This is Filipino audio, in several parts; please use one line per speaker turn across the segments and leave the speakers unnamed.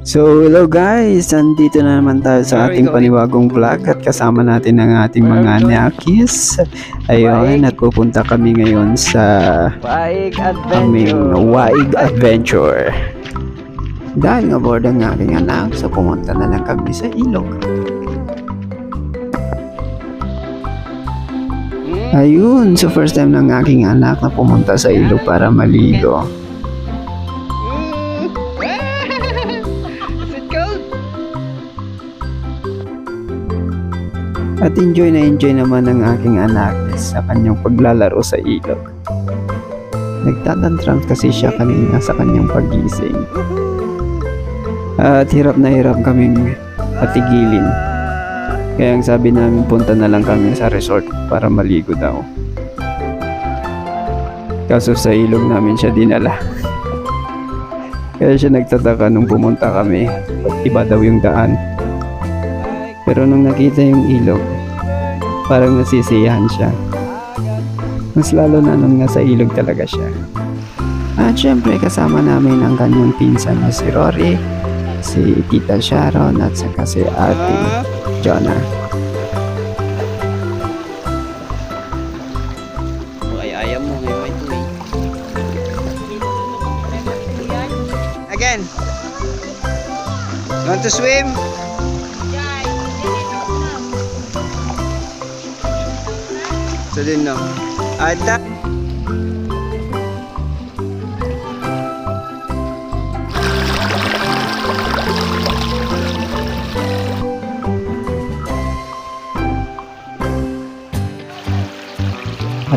So hello guys, nandito na naman tayo sa ating paniwagong vlog at kasama natin ang ating mga nakis. Ayun, at pupunta kami ngayon sa aming Waig Adventure. Dahil nga board ang aking anak, so pumunta na lang kami sa ilog. Ayun, so first time ng aking anak na pumunta sa ilog para maligo. At enjoy naman ng aking anak sa kanyang paglalaro sa ilog. Nagtatantrang kasi siya kanina sa kanyang pagising. At hirap na hirap kaming patigilin. Kaya ang sabi namin, punta na lang kami sa resort para maligo daw. Kaso sa ilog namin siya dinala. Kaya siya nagtataka nung pumunta kami. Iba daw yung daan. Pero nung nakita yung ilog, parang nasisiyahan siya. Mas lalo na nung nasa ilog talaga siya. At syempre kasama namin ang kanyang pinsan na si Rory, si Tita Sharon at saka si Ate Jonah.
Ay, ayaw mo ngayon ito eh. Again. You want to swim? So din no. Ada.
At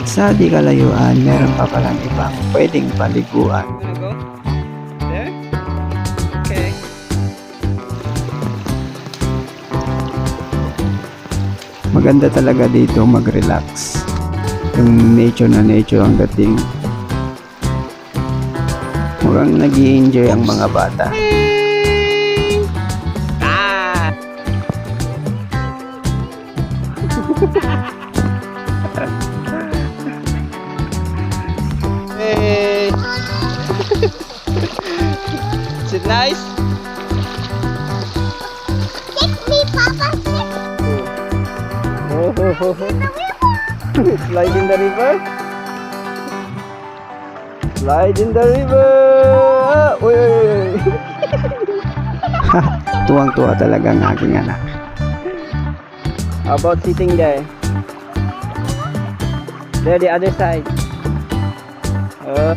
sa di kalayuan, meron pa palang ibang pwedeng paliguan.
Go? There? Okay.
Maganda talaga dito mag-relax. Yung nature na nature ang dating. Mukhang nag-i-enjoy ang mga bata.
Ah! Hey! Is it nice?
Kick me, Papa, kick
Slide in the river. Slide in the river. Ah, uy, uy, uy.
Tuwang-tuwa talaga ang aking anak.
How about sitting there? There, the other side. Oh.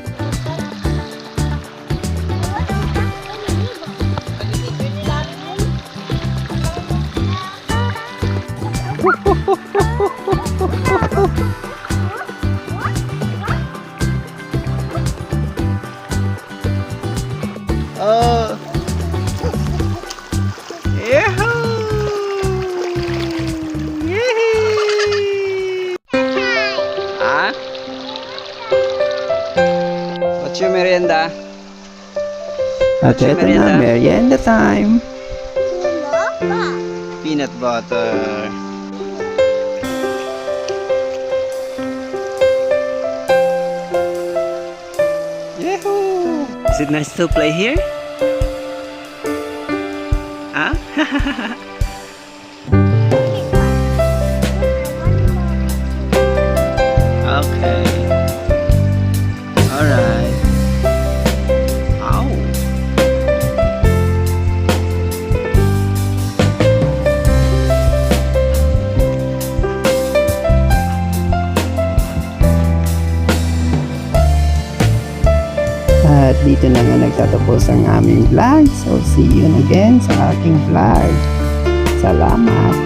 Yahoo! Yee! Ah? What's your merienda?
At
What's your
eto na, merienda time.
Peanut butter. Yahoo! Is it nice to play here? Huh? Okay. Alright. Ow.
At dito na nga nagtatapos ang aming vlog. So see you again sa aking vlog. Salamat!